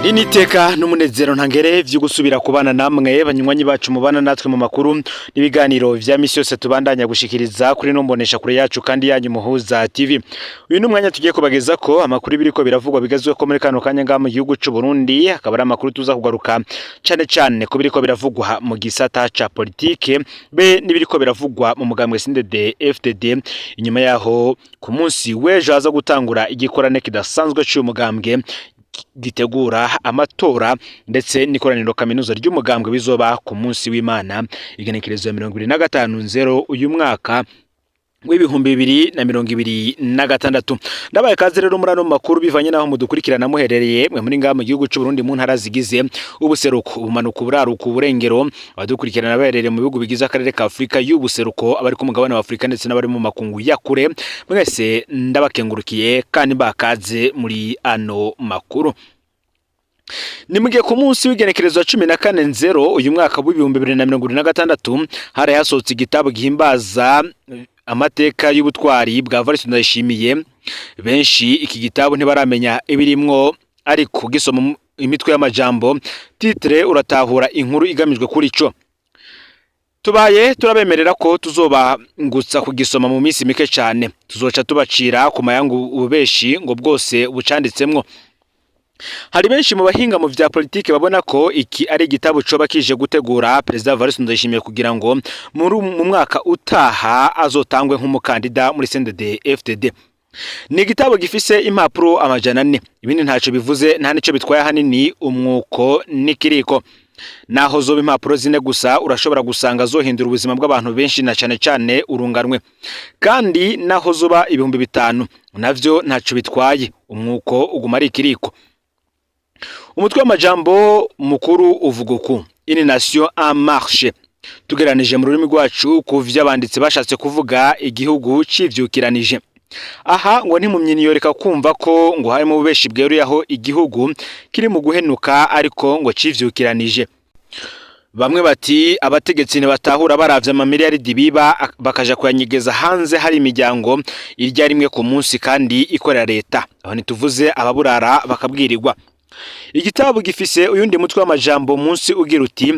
Initeka n'umunezero ntangere vyo gusubira kubana namwe banywanyi bacu mubana natwe mu makuru n'ibiganiro vya misi yose tubandanya gushikiriza kuri no mbonesha kure yacu kandi yanyu Muhuza TV. Uyu numwanya tugiye kubageza ko amakuru biriko biravugwa bigazwe ko muri kano kanya ngaha mu gihugu c'u Burundi, akaba ari amakuru tuza kugaruka cane ko biriko biravugwa mu gisata ca politike be nibiriko biravugwa mu mugambwe CNDD-FDD. Inyuma yaho ku munsi w'ejo haza gutangura igikorane kidasanzwe cy'uyu mugambwe gitegura amatora ndetse n'ikoraniro kaminuza ry'umugambwe bizoba ku munsi w'Imana igenekerezo ya 2025 uyu mwaka w'ibihumbi 2026. Ndabaye kaze rero muri ano makuru bivanye naho mudukurikirana muherereye mwe muri ngaha mu gihugu c'u Burundi mu ntara zigize ubuseruko, ubumanuko, uburaruko, uburengero, abadukurikirana baherereye mu bihugu bigize akarere ka Afrika y'ubuseruko, abari ku mugabane wa Afrika ndetse n'abari mu makungu ya kure, mwese ndabakengurukiye kandi bakaze muri ano makuru. Nimugiye ku munsi w'igenekerezo 14/0 uyu mwaka w'ibihumbi 2026 hari hasohotse igitabo gihimbaza amateka y'ubutwari bwa Evariste Ndayishimiye. Benshi iki gitabo ntibaramenya ibirimwo, ariko gisoma imitwe y'amajambo titre uratahura inkuru igamijwe kuri ico. Tubaye turabemerera ko tuzobangutsa kugisoma mu minsi mike cyane, tuzoca tubacira ku mayangu ubeshi ngo bwose bucanditsemwo. Hari benshi mu bahinga mu vya politike babona ko iki ari igitabo coba kije gutegura President Evariste Ndayishimiye kugira ngo mu mwaka utaha azotangwe nk'umukandida muri CNDD-FDD. Ni igitabo gifise impapuro amajana 4, ibindi ntaco bivuze, nta nico bitwaye hanini umwuko n'ikiriko. Naho zoba impapuro zine gusa urashobora gusanga zohindura ubuzima bw'abantu benshi na cane urunganwe. Kandi naho zoba 5,000 navyo ntaco bitwaye, umwuko uguma ari ikiriko. Umutwe w'amajambo mukuru uvuga uku: une nation en marche. Tugeranije mu rurimi rwacu ku vy'abanditsi bashatse kuvuga igihugu civyukiranije. Aha ngo ntimumyiniyoreka kumva ko ngo harimo ububeshi bweruye aho igihugu kiri mu guhenuka ariko ngo civyukiranije. Bamwe bati abategetsi batahura baravye amamiliyaridi biba bakaja kuyanyegeza hanze hari imiryango irya rimwe ku munsi kandi ikorera leta. Aho nituvuze ababurara bakabwirirwa. Igitabo gifise uyundi mutwe w'amajambo munsi ugira uti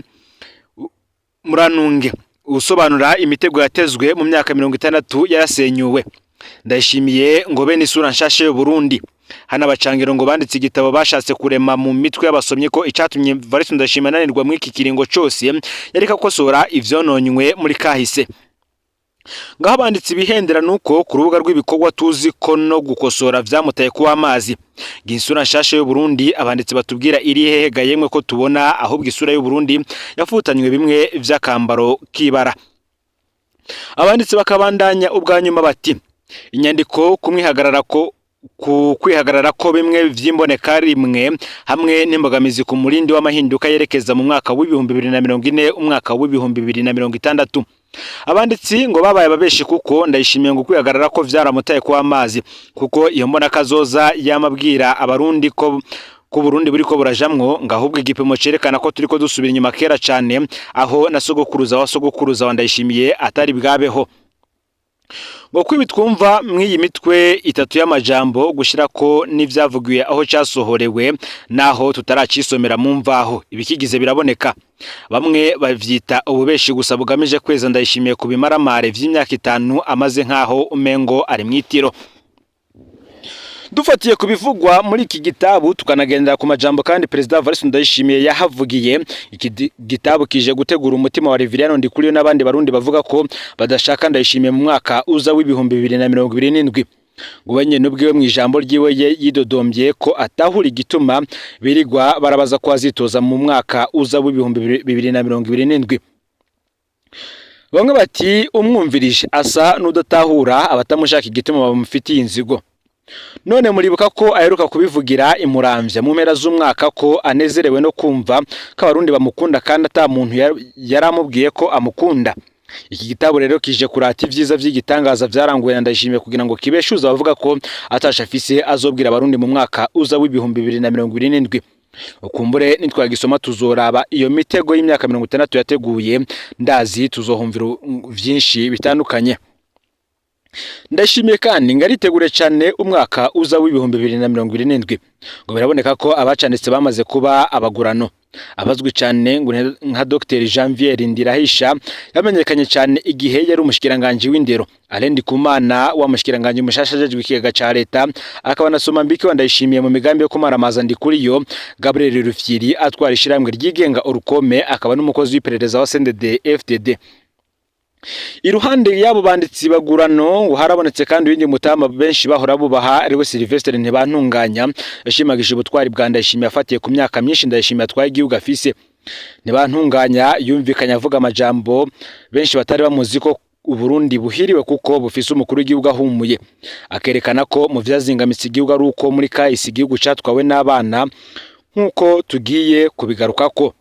muranunge, usobanura imitego yatezwe mu myaka 60 yarasenyuwe. Ndayishimiye ngo bene isura nshashe y'u Burundi. Hana bacangiro ngo banditse igitabo bashatse kurema mu mitwe y'abasomye ko icatumye Evariste Ndayishimiye ananirwa muri iki kiringo cyose yareka kosora ivyononywe muri kahise. Ngaho banditse bihendera nuko ku rubuga rw'ibikorwa tuzi ko no gukosora vyamutaye kuwa amazi. Gisura nshashe y'u Burundi abanditse batubwira iri hehega yemwe ko tubona ahubwo isura y'u Burundi yafutanywe bimwe vy'akambaro kibara. Abanditse bakabandanya ubwanyuma bati inyandiko kwihagarara ko bimwe vy'imboneka rimwe hamwe n'imbogamizi ku murindi w'amahinduka yerekeza mu mwaka w'ibihumbi 2040 umwaka w'ibihumbi 2060. Abanditsi ngo babaye babeshi kuko Ndayishimiye ngo kwihagarara ko vyaramutaye kwa amazi, kuko iyo mbona kazoza yamabwira abarundi ko ku Burundi buriko burajamwo ngahubwo igipimo cerekana ko turiko dusubira inyuma kera cane, aho na sogokuruza wa Ndayishimiye atari bwabeho. Ngo kwibitwumva mw'iyi mitwe itatu y'amajambo gushira ko n'ivyavugiwe aho cyasohorewe naho tutaracisomera mu mvaho ibikigize biraboneka. Bamwe bavyita ububeshi gusa bugamije kweza Ndayishimiye kubimaramare vy'imyaka 5 amaze nkaho umengo ari mwitiro. Dufatiye kubivugwa muri iki gitabo tukanagendera ku majambo kandi President Evariste Ndayishimiye yahavugiye. Iki gitabo kije gutegura umutima wa Reverien Ndikuriyo n'abandi barundi bavuga ko badashaka Ndayishimiye mu mwaka uza w'ibihumbi 2027. Gubenye nubwiwe mu ijambo ryiwe yidodombye ko atahura igituma birigwa barabaza ko azitoza mu mwaka uza w'ibihumbi 2027. Bamwe bati umwumvirije asa n'udatahura abatamushaka igituma bamufitiye inzigo. None muribuka ko aheruka kubivugira imuramvya mu mpera z'umwaka ko anezerewe no kumva ko abarundi bamukunda kandi ata muntu yaramubwiye ko amukunda. Iki gitabo rero kije kurata ivyiza vy'igitangaza vyaranguwe na Ndayishimiye kugira ngo kibeshuza bavuga ko atashafise azobwira abarundi mu mwaka uza w'ibihumbi 2027. Ukumbure nitwagisoma tuzoraba iyo mitego y'imyaka 60 yateguye, ndazi tuzohumvira vyinshi bitandukanye. Ndashimiye kandi ngaritegure cyane umwaka uza w'ibihumbi 2027 ngo biraboneka ko abacanditse bamaze kuba abagurano. Abazwi cyane ngo nka Dr Janvier Ndirahisha yamenyekanye cyane igihe yari umushikiranganje w'indero. Alain Ndikumana wa mushikiranganje mushashajejwe ikigega ca leta akaba nasoma mbiki wandayishimiye mu migambi yo kumaramaza ndikuriyo. Gabriel Rufyiri atwara ishiramwe ryigenga urukome akaba n'umukozi w'iperereza wa CNDD FDD. Iruhande yabo banditsi bagurano ngo harabonetse kandi windi mutama benshi bahora bubaha ariwe Sylvestre Ntibantunganya yashimagije ubutwari bwa Ndayishimiye afatiye ku myaka myinshi Ndayishimiye atwaye igihugu afise. Ntibantunganya yumvikanye avuga amajambo benshi batari bamuzi ko Uburundi buhiriwe kuko bufise umukuru w'igihugu ahumuye, akerekana ko mu vyazingamitse igihugu ari uko muri kahise igihugu catwawe n'abana nkuko tugiye kubigarukako.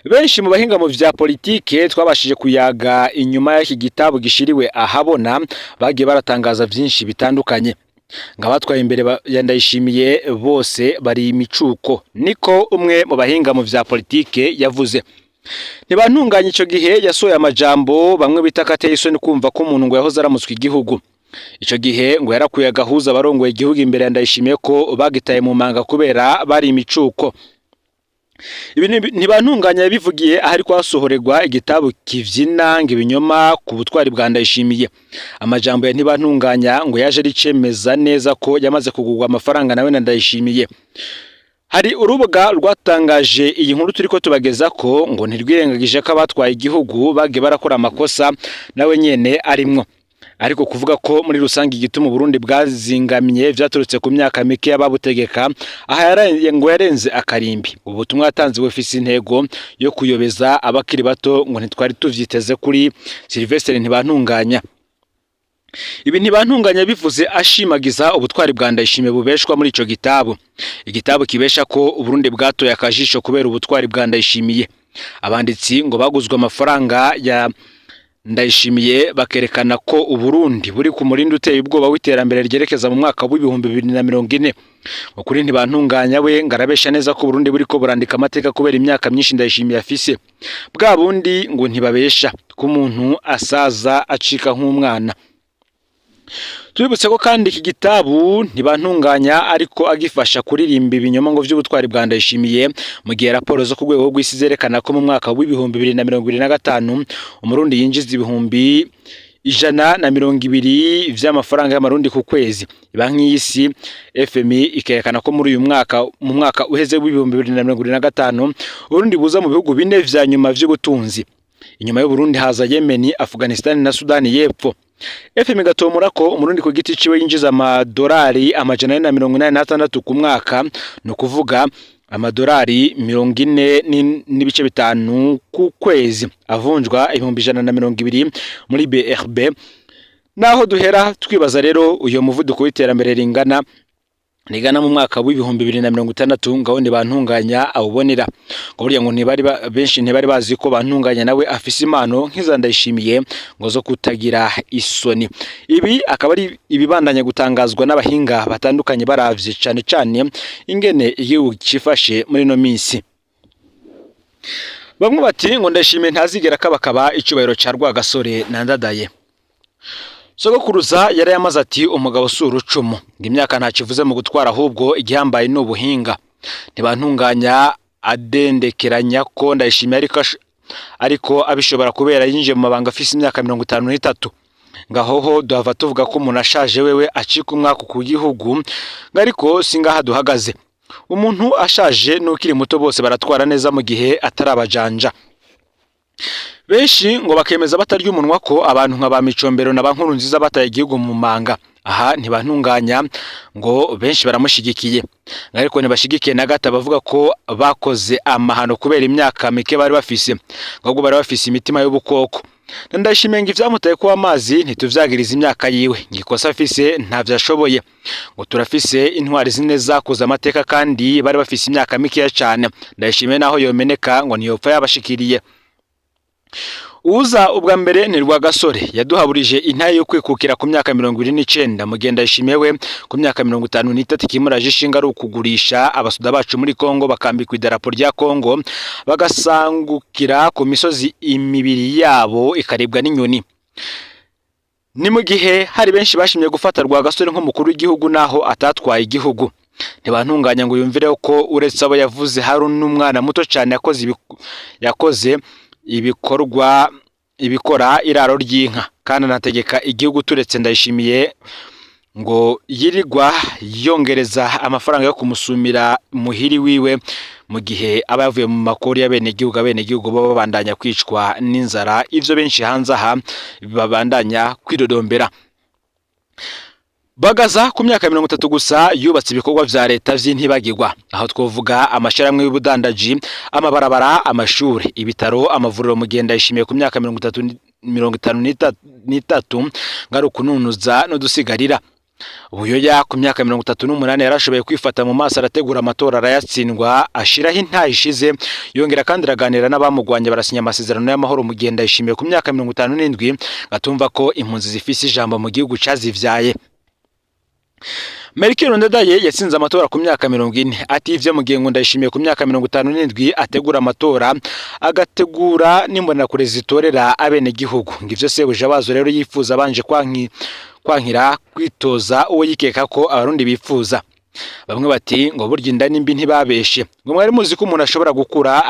Benshi mu bahinga mu vya politike twabashije kuyaga inyuma y'iki gitabo gishiriwe ahabona bagiye baratangaza vyinshi bitandukanye. Ngabatwaye imbere Ndayishimiye bose bari imicuko, niko umwe mu bahinga mu vya politike yavuze. Ntibantunganya ico gihe yasoya amajambo bamwe bita kateye isoni kumva ko umuntu ngo yahoze aramutswe igihugu. Ico gihe ngo yarakuye agahuza abarongoye igihugu imbere Ndayishimiye ko bagitaye mu manga kubera bari imicuko. Ibi Ntibantunganya yabivugiye ahari kwasohorerwa igitabo kivyina ibinyoma ku butwari bwa Ndayishimiye. Amajambo ya Ntibantunganya ngo yaje ricemeza neza ko yamaze kugurwa amafaranga nawe na Ndayishimiye. Hari urubuga rwatangaje iyi nkuru turiko tubageza ko ngo ntirwirengagije ko abatwaye igihugu bagiye barakora amakosa nawe nyene arimwo. Ariko kuvuga ko muri rusangi igituma Burundi bwazingamye vyaturutse ku myaka mike y'ababutegeka aha ngo yarenze akarimbi. Ubutumwa yatanze bufise intego yo kuyobeza abakiri bato ngo ntitwari tuvyiteze kuri Sylvestre Ntibantunganya. Ibi Ntibantunganya bivuze ashimagiza ubutwari bwa Ndayishimiye bubeshwa muri ico gitabo. Igitabo kibesha ko Uburundi bwatoye akajisho kubera ubutwari bwa Ndayishimiye. Abanditsi ngo baguzwe amafaranga ya Ndayishimiye bakerekana ko Uburundi buri ku murindi uteye ubwoba w'iterambere ryerekeza mu mwaka w'ibihumbi 2040. Ukuri Ntibantunganya we ngarabesha neza ko Burundi buri ko burandika amateka kubera imyaka myinshi Ndayishimiye afise. Bwa bundi ngo ntibabesha ko umuntu asaza acika nk'umwana. Tubibutse ko kandi iki gitabu Ntibantunganya ariko agifasha kuririmba ibinyoma ngo vy'ubutwari bwa Ndayishimiye mu gihe raporo zo ku rwego rw'isi zerekana ko mu mwaka w'ibihumbi 2025 umurundi yinjiza ibihumbi 120 vy'amafaranga y'amarundi ku kwezi. Banki y'isi FMI ikerekana ko muri uyu mwaka mu mwaka uheze w'ibihumbi 2025 Urundi buza mu bihugu bine vya nyuma vy'ubutunzi. Inyuma y'Uburundi haza Yemen, Afghanistan na Sudani y'Epfo. FMI gatomura ko umurundi ku giti ciwe yinjiza amadolari 486 ku mwaka, no kuvuga amadolari 40.5 ku kwezi, avunjwa 120 muri BRB. Naho duhera twibaza rero uyo muvuduko w'iterambere ringana mu mwaka w'ibihumbi 2060 ngaho Ntibantunganya awubonera. Ngo burya ngo benshi ntibari bazi ko Bantunganya nawe afise impano nk'iza Ndayishimiye ngo zo kutagira isoni. Ibi akaba ari ibibandanya gutangazwa n'abahinga batandukanye baravye cane ingene igihugu cifashe muri no minsi. Bamwe bati ngo Ndayishimiye ntazigera kabakaba icubahiro ca Rwagasore na Ndadaye. Sogokuruza yari yamaze ati umugabo sura ucumu, imyaka nta kivuze mu gutwara ahubwo igihambaye n'ubuhinga. Ntibantunganya adendekeranya ko Ndayishimiye ariko abishobora kubera yinjiye mu mabanga afise imyaka 53. Ngahoho duhava tuvuga ko umuntu ashaje wewe acika umwaka ku gihugu, ariko singaha duhagaze. Umuntu ashaje n'ukiri muto bose baratwara neza mu gihe atarabajanja. Benshi ngo bakemeza batarya umunwa ko abantu nka ba Micombero na Bankuru nziza bataye igihugu mu manga. Aha Ntibantunganya ngo benshi baramushigikiye, ariko ntibashigikiye na gata bavuga ko bakoze amahano kubera imyaka mike bari bafise, ngo bari bafise imitima y'ubukoko. Ndayishimiye ngo ivyamutaye ko amazi ntituvyagiriza imyaka yiwe, ngikosa afise ntavyashoboye. Ngo turafise intwari zine zakoze amateka kandi bari bafise imyaka mike cyane. Ndayishimiye naho yomeneka ngo ntiyopfa yabashikiriye. Uza ubwa mbere ni Rwagasore yaduhaburije intaye yo kwikukira ku myaka 29, mu gihe Ndayishimiye we ku myaka 53 kimuraje ishinga ari ukugurisha abasuda bacu muri Kongo bakambikwa idarapo rya Kongo bagasangukira ku misozi imibiri yabo ikaribwa n'inyoni. ni mu gihe hari benshi bashimye gufata Rwagasore nk'umukuru w'igihugu naho atatwaye igihugu. Ntibantunganya ngo yumvire ko uretse abo yavuze hari n'umwana muto cyane yakoze ibikora iraro ry'inka kandi anategeka igihugu turetse Ndayishimiye ngo yirirwa yongereza amafaranga yo kumusumira muhiri wiwe mu gihe aba yavuye mu makori y'abenegihugu baba babandanya kwicwa n'inzara, ivyo benshi hanze aha babandanya kwidodombera. Bagaza ku myaka 30 gusa yubatse ibikorwa vya leta vy'intibagirwa, aho twovuga amasharamwe y'ubudandaji, amabarabara, amashuri, ibitaro, amavuriro. Mugenda yishimiye ku myaka 53 ngari kununuza no dusigarira. Ubuyoya ku myaka 38 yarashoboye kwifata mu maso, arategura amatora arayatsindwa, ashiraho intayishize, yongera kandi araganira n'abamugwanye barasinya amasezerano y'amahoro. Mugenda yishimiye ku myaka 57 gatumva ko impunzi zifise ijambo mu gihugu cazivyaye. Melchior Ndadaye yatsinze amatora ku myaka 40, ati ivyo mugengo Ndayishimiye ku myaka 57 ategura amatora, agategura n'imbona kure zitorera abenegihugu. Ngivyo sebuje abazo rero yifuza banje kwankira kwitoza uwo yikeka ko abarundi bifuza. Bamwe bati ngo burya inda nimbi ntibabeshe, ngo mwari muzi ko umuntu ashobora gukura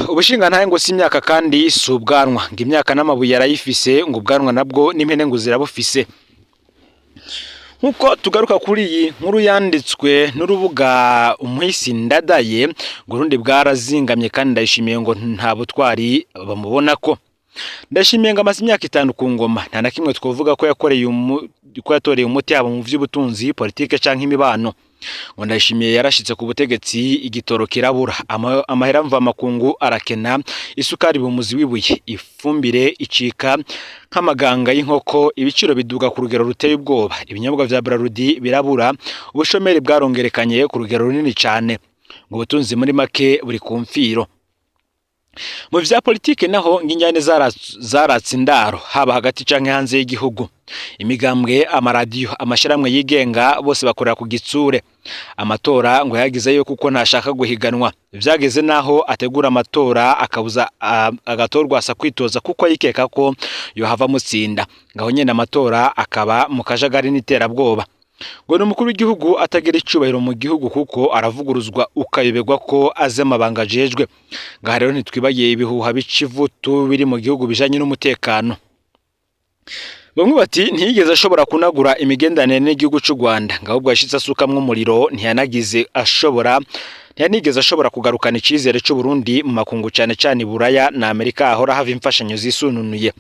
ubushinga ntaye ngo si imyaka kandi si ubwanwa, ngo imyaka n'amabuye yarayifise, ngo ubwanwa nabwo n'impene ngo zirabufise. Nkuko tugaruka kuri iyi nkuru yanditswe n'urubuga Umuhisi Ndadaye, ngo urundi bwarazingamye kandi Ndayishimiye ngo nta butwari bamubona ko. Ndayishimiye ngo amaze imyaka 5 ku ngoma, nta na kimwe twovuga ko yatoreye umuti yabo mu vy'ubutunzi, politike canke imibano. Ngo Ndayishimiye yarashitse ku butegetsi igitoro kirabura, amahera mva makungu arakena, isukari bumuzi wibuye, ifumbire icika nk'amaganga y'inkoko, ibiciro biduga ku rugero ruteye ubwoba, ibinyobwa vya Brarudi birabura, ubushomeri bwarongerekanye ku rugero runini cyane, ngo ubutunzi muri make buri ku mfiro. Mu vya politike naho nginjane zaratse indaro, haba hagati canke hanze y'igihugu. Imigambwe, amaradiyo, amasharamwe yigenga bose bakorera ku gitsure. Amatora ngo yagize yo kuko ntashaka guhiganwa, vyageze naho ategura amatora akabuza agatorwa asa kwitoza kuko yikeka ko yohava mutsinda, ngaho nyene amatora akaba mu kajagari n'iterabwoba. Ngo n'umukuru w'igihugu atagira icubahiro mu gihugu kuko aravuguruzwa ukayobegwa ko aze amabanga ajejwe. Ngaho rero ntitwibagiye ibihuha bicivutu biri mu gihugu bijanye n'umutekano. Bamwe bati ntiyigeze ashobora kunagura imigendanire n'igihugu cy'u Rwanda, ngaho bwashitse asukamwe umuriro, ntiyanigeze ashobora kugarukana icizere cy'u Burundi mu makungu cyane cyane Buraya na Amerika, ahora hava imfashanyo zisununuye.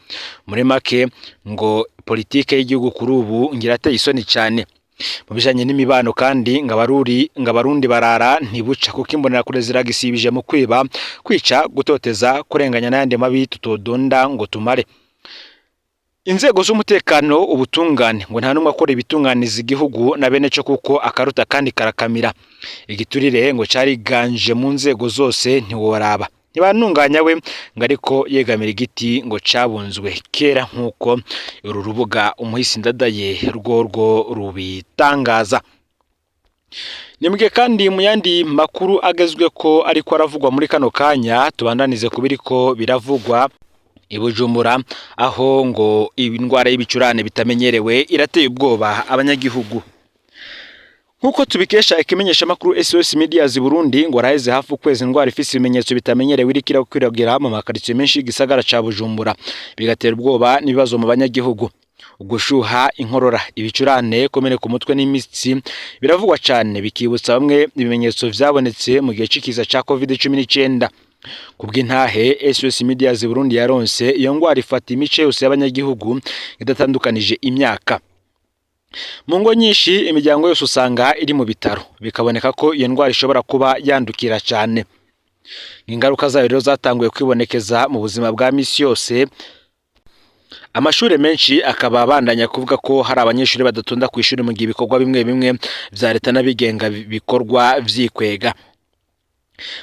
Muri make ngo politike y'igihugu kuri ubu ngirateye isoni cyane. Mu bijanye n'imibano kandi ngabarundi barara ntibuca kuko imbonera kure ziragisibije mu kwiba, kwica, gutoteza, kurenganya n'ayandi mabi tutodonda ngo tumare. Inzego z'umutekano, ubutungane ngo nta numwe akora ibitunganiza igihugu na bene cyo kuko akaruta kandi karakamira. Igiturire ngo cariganje mu nzego zose ntiworaba. Ntibanunganya we ngo ariko yegamira igiti ngo cabunzwe kera, nkuko uru rubuga Umuhisi Ndadaye rworwo rubitangaza. Nimbwe kandi mu yandi makuru agezwe ko ariko aravugwa muri kano kanya, tubandanize kubiriko biravugwa i Bujumbura, aho ngo indwara y'ibicurane bitamenyerewe irateye ubwoba abanyagihugu. Nkuko tubikesha ikimenyesha makuru SOS Media Burundi, ngo araheze hafu kwezi indwara ifise ibimenyetso bitamenyerewe irikira kwiragira mu makaritsiye menshi y'igisagara ca Bujumbura, bigatera ubwoba n'ibibazo mu banyagihugu. Ugushuha, inkorora, ibicurane, komene ku mutwe n'imitsi biravugwa cyane, bikibutsa bamwe ibimenyetso vyabonetse mu gihe cikiza ca COVID-19. Kubw'intahe SOS Media Burundi yaronse iyo ngwara ifata imice yose y'abanyagihugu idatandukanije imyaka. Mu ngo nyinshi imiryango yose usanga iri mu bitaro, bikaboneka ko iyo ndwara ishobora kuba yandukira cyane. Ingaruka zayo rero zatanguye kwibonekeza mu buzima bwa misi yose. Amashure menshi akaba bandanya kuvuga ko hari abanyeshuri badatonda ku ishuri mu gihe ibikorwa bimwe bimwe vya leta n'abigenga bikorwa vyikwega.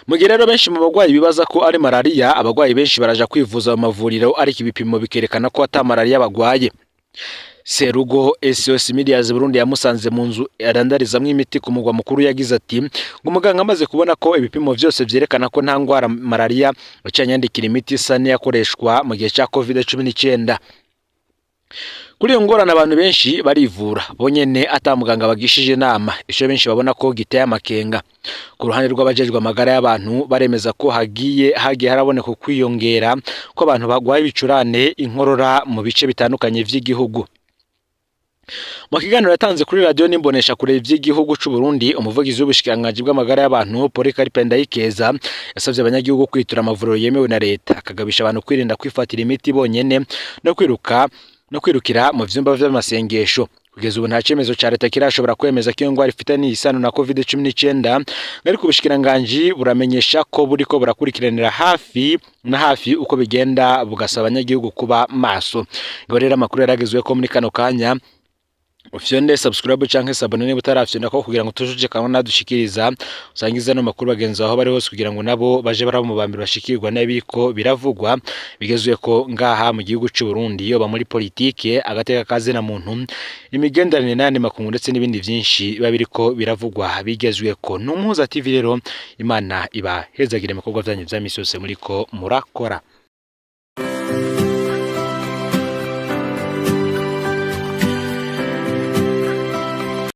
Mu gihe rero benshi mu bagwayi bibaza ko ari malaria, abagwayi benshi baraja kwivuza mu mavuriro ariko ibipimo bikerekana ko ata malaria bagwaye. Serugo SOS Media Burundi yamusanze mu nzu arandarizamwe imiti ku mugwa mukuru, yagize ati ngo umuganga amaze kubona ko ibipimo byose vyerekana ko nta ngwara malaria, acanyandikira imiti isa yakoreshwa mu gihe cya COVID-19. Kuri iyo ngorane abantu benshi barivura bonyene atamuganga bagishije inama, ico benshi babona ko giteye amakenga. Ku ruhande rw'abajejwe amagara y'abantu baremeza ko hagiye haraboneka kwiyongera ko abantu bagwaye ibicurane inkorora mu bice bitandukanye vy'igihugu. Mu kiganiro yatanze kuri radio n'imbonesha kure vy'igihugu c'u Burundi, umuvugizi w'ubushikiranganji bw'amagara y'abantu Polycarpe Ndayikeza yasavye abanyagihugu kwitura amavuriro yemewe na leta, akagabisha abantu kwirinda kwifatira imiti bonyene no kwirukira mu vyumba vy'amasengesho. Kugeza ubu nta cemezo ca leta kirashobora kwemeza ko iyo ngwara ifitanye isano na COVID-19, ariko ubushikiranganji buramenyesha ko buriko burakurikiranira hafi uko bigenda, bugasaba abanyagihugu kuba maso. Ngo rero amakuru yaragezwe ko muri kano kanya ufyonde subscribe canke sabone niba utarafyonda ko kugira ngo tujuje kanona dushikiriza usangiza no makuru bagenzi aho bari hose kugira ngo nabo baje barabo mu bambiro bashikirwa n'abiriko biravugwa bigezwe ko ngaha mu gihugu c'u Burundi yo ba muri politike agateka kaze na muntu imigenderanire n'andi makungu ndetse n'ibindi vyinshi babiriko biravugwa bigezwe ko n'umuhuza TV. Rero Imana iba hezagire mu bikorwa vyanyu vya misi yose muriko murakora.